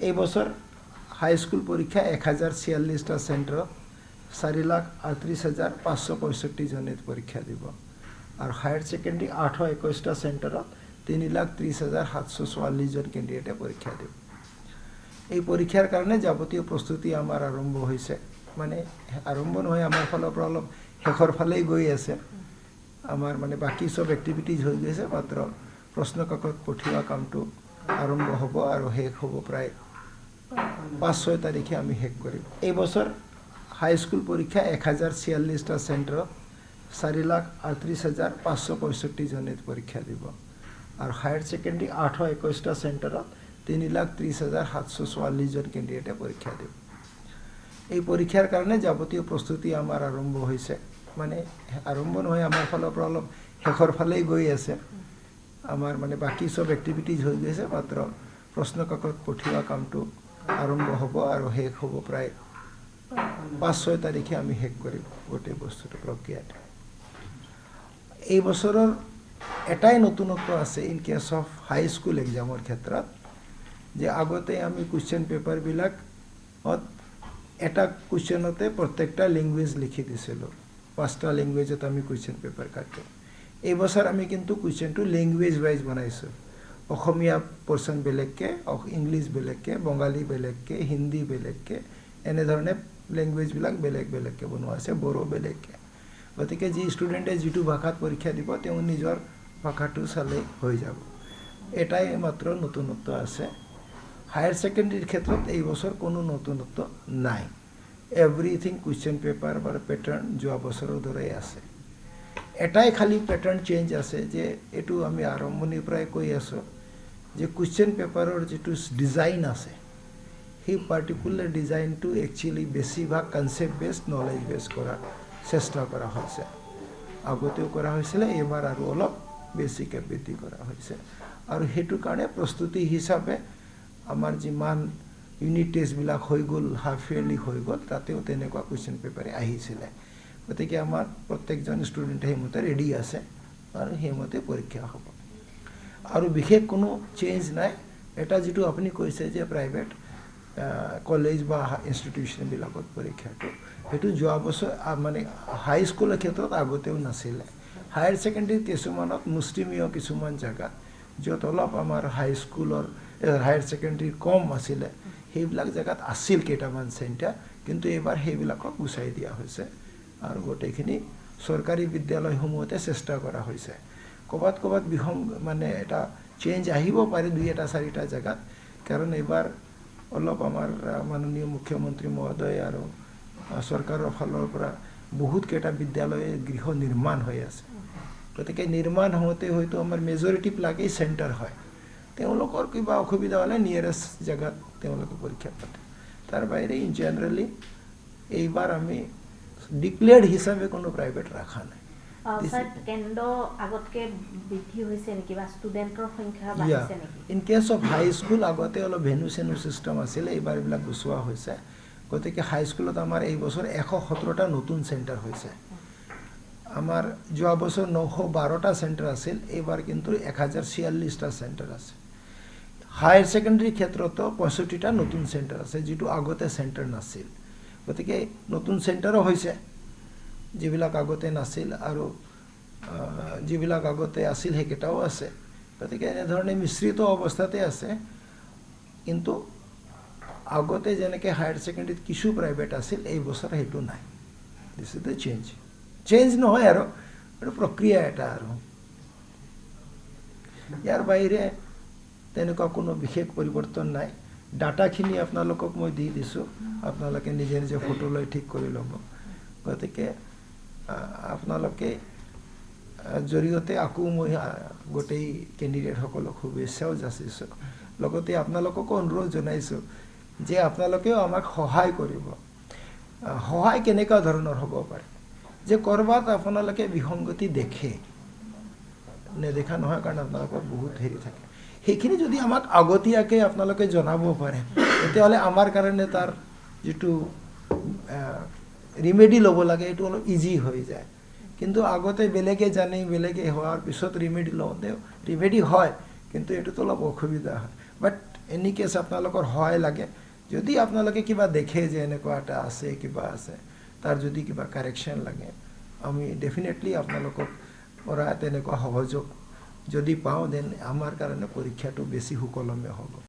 এই বছর হাই স্কুল পরীক্ষা 1046টা সেন্টারত 4,38,565 জনে পরীক্ষা দিব আর হায়ার সেকেন্ডারি 821টা সেন্টারত 3,30,744 জন ক্যান্ডিডেটে পরীক্ষা দিব। এই পরীক্ষার কারণে যাবতীয় প্রস্তুতি আমার আরম্ভ হয়েছে, মানে আরম্ভ নহয়, আমার ফালৰ পৰা অলপ শেষৰ ফালেই গৈ আছে। আমার মানে বাকি সব এক্টিভিটিজ হয়ে গেছে, মাত্র প্রশ্ন কাকত পঠিওয়া কামটো আরম্ভ হব আর শেষ হব প্রায় 5-6 তারিখে আমি শেষ করিম। এই বছর হাই স্কুল পরীক্ষা 1046টা সেন্টারত 4,38,565 জনে পরীক্ষা দিব আর হায়ার সেকেন্ডারি 821টা সেন্টারত 3,30,744 জন ক্যান্ডিডেটে পরীক্ষা দিব। এই পরীক্ষার কারণে যাবতীয় প্রস্তুতি আমার আরম্ভ হয়েছে, মানে আরম্ভ নহয়, আমার ফালৰ পৰা অলপ শেষৰ ফালেই গৈ আছে। আমার মানে বাকি সব এক্টিভিটিজ হয়ে গেছে, মাত্র প্রশ্ন কাকত পঠিওয়া কামটো আরম্ভ হব আর শেষ হব প্রায় 5-6 তারিখে আমি শেষ করিম গোটেই বস্তুটো প্রক্রিয়াটা। এই বছরের এটাই নতুনত্ব আছে in case of high school এক্সামৰ ক্ষেত্ৰত, যে আগতে আমি কুৱেশ্যন পেপাৰবিলাক এটা কুৱেশ্যনতে প্ৰত্যেকটা লেংগুৱেজ লিখি দিছিলোঁ, 5টা লেংগুৱেজত আমি কুৱেশ্যন পেপাৰ কাটো। এই বছৰ আমি কিন্তু কুৱেশ্যনটো লেংগুৱেজ ওয়াইজ বনাইছোঁ। অসমীয়া পোৰ্শন বেলেগকে, ইংলিশ বেলেগকে, বঙালী বেলেগকে, হিন্দী বেলেগকে, এনেধৰণে লেংগুৱেজবিলাক বেলেগ বেলেগকে বনোৱা আছে, বড়ো বেলেগকে। গতিকে যি ষ্টুডেণ্টে যিটো ভাষাত পৰীক্ষা দিব তেওঁ নিজৰ ভাষাটো চালেই হৈ যাব। এটাই মাত্ৰ নতুনত্ব আছে। হায়াৰ সেকেন্ডাৰিৰ ক্ষেত্ৰত এই বছৰ কোনো নতুনত্ব নাই। এভৰিথিং কুৱেশ্যন পেপাৰ বা পেটাৰ্ণ যোৱা বছৰৰ দৰেই আছে। এটাই খালি প্যাটাৰ্ন চেঞ্জ আছে, যে এটু আমি আৰম্ভণিৰ পৰাই কৈ আছো, যে কুৱেশ্যন পেপাৰৰ যেটো ডিজাইন আছে সেই পাৰ্টিকুলাৰ ডিজাইনটো একচুয়ালি বেছিভাগ কনসেপ্ট বেসড নলেজ বেস কৰাৰ চেষ্টা কৰা হৈছে। আগতেও কৰা হৈছিল, এবাৰ আৰু অলপ বেছিকৈ বৃদ্ধি কৰা হৈছে। আৰু সেইটো কাৰণে প্ৰস্তুতি হিচাপে আমাৰ যিমান ইউনিট টেষ্টবিলাক হৈ গ'ল, হাফ ইয়াৰলি হৈ গ'ল, তাতেও তেনেকুৱা কুৱেশ্যন পেপাৰে আহিছিলে। গতিকে আমাৰ প্ৰত্যেকজন ষ্টুডেণ্টে সেইমতে ৰেডি আছে আৰু সেইমতে পৰীক্ষা হ'ব। আৰু বিশেষ কোনো চেঞ্জ নাই। এটা যেটো আপুনি কৈছে যে প্ৰাইভেট কলেজ বা ইনষ্টিটিউশ্যনবিলাকত পৰীক্ষাটো, সেইটো যোৱা বছৰ মানে হাই স্কুলৰ ক্ষেত্ৰত আগতেও নাছিলে। হায়াৰ সেকেন্ডাৰি কিছুমানত মুষ্টিমীয় কিছুমান জেগাত য'ত অলপ আমাৰ হাই স্কুলৰ হায়াৰ সেকেন্ডাৰি কম আছিলে, সেইবিলাক জেগাত আছিল কেইটামান চেণ্টাৰ, কিন্তু এইবাৰ সেইবিলাকক গুচাই দিয়া হৈছে আৰু গোটেইখিনি চৰকাৰী বিদ্যালয়সমূহতে চেষ্টা কৰা হৈছে। ক'ৰবাত ক'ৰবাত মানে এটা চেঞ্জ আহিব পাৰে 2-4টা জেগাত, কাৰণ এইবাৰ অলপ আমাৰ মাননীয় মুখ্যমন্ত্ৰী মহোদয় আৰু চৰকাৰৰ ফালৰ পৰা বহুত কেইটা বিদ্যালয় গৃহ নিৰ্মাণ হৈ আছে। গতিকে নিৰ্মাণ হওঁতে হয়তো আমাৰ মেজৰিটিবিলাকেই চেণ্টাৰ হয়, তেওঁলোকৰ কিবা অসুবিধা হ'লে নিয়েৰেষ্ট জেগাত তেওঁলোকে পৰীক্ষা পাতে। তাৰ বাহিৰে ইন জেনাৰেলি এইবাৰ আমি ডিক্লেয়াৰ্ড হিসাবে কোনো প্ৰাইভেট ৰাখা নাই। স্যাৰ কেন্দ্ৰ আগতকে বৃদ্ধি হৈছে নেকি বা ষ্টুডেন্টৰ সংখ্যা বাঢ়িছে নেকি? In case of high school আগতে অলপ ভেনু চেনু সিস্টেম আছিল, এইবাৰ এইবিলাক গুচোৱা হৈছে। গতিকে হাই স্কুলত আমাৰ এই বছৰ 117টা নতুন চেণ্টাৰ হৈছে। আমাৰ যোৱা বছৰ 912টা চেণ্টাৰ আছিল, এইবাৰ কিন্তু 1046টা চেণ্টাৰ আছে। হায়াৰ সেকেন্ডাৰি ক্ষেত্ৰতো 65টা নতুন চেণ্টাৰ আছে, যেটো আগতে চেণ্টাৰ নাছিল। গতিকে নতুন চেণ্টাৰো হৈছে, যিবিলাক আগতে নাছিল, আৰু যিবিলাক আগতে আছিল সেইকেইটাও আছে। গতিকে এনেধৰণে মিশ্ৰিত অৱস্থাতে আছে। কিন্তু আগতে যেনেকৈ হায়াৰ সেকেন্ডাৰিত কিছু প্ৰাইভেট আছিল, এই বছৰ সেইটো নাই। দিছ ইজ দ্য চেঞ্জ নহয় আৰু এইটো প্ৰক্ৰিয়া এটা। আৰু ইয়াৰ বাহিৰে তেনেকুৱা কোনো বিশেষ পৰিৱৰ্তন নাই। ডাটাখিনি আপোনালোকক মই দি দিছোঁ, আপোনালোকে নিজে নিজে ফটো লৈ ঠিক কৰি ল'ব। গতিকে আপোনালোকে জৰিয়তে আকৌ মই গোটেই কেণ্ডিডেটসকলক শুভেচ্ছাও যাচিছোঁ। লগতে আপোনালোককো অনুৰোধ জনাইছোঁ যে আপোনালোকেও আমাক সহায় কৰিব। সহায় কেনেকুৱা ধৰণৰ হ'ব পাৰে, যে ক'ৰবাত আপোনালোকে বিসংগতি দেখে, নেদেখা নহয়, কাৰণ আপোনালোকৰ বহুত হেৰি থাকে, সেইখিনি যদি আমাক আগতীয়াকৈ আপোনালোকে জনাব পাৰে, তেতিয়াহ'লে আমাৰ কাৰণে তাৰ যেটো ৰিমেডি ল'ব লাগে এইটো অলপ ইজি হৈ যায়। কিন্তু আগতে বেলেগে জানে, বেলেগে হোৱাৰ পিছত ৰিমেডি লওঁতে ৰিমেডি হয়, কিন্তু এইটোতো অলপ অসুবিধা হয়। বাট এনি কেছ আপোনালোকৰ সহায় লাগে যদি আপোনালোকে কিবা দেখে যে এনেকুৱা এটা আছে কিবা আছে তাৰ যদি কিবা কাৰেকশ্যন লাগে আমি ডেফিনেটলি আপোনালোকক পৰা তেনেকুৱা সহযোগ যদি পাওঁ দেন আমাৰ কাৰণে পৰীক্ষাটো বেছি সুকলমে হ'ব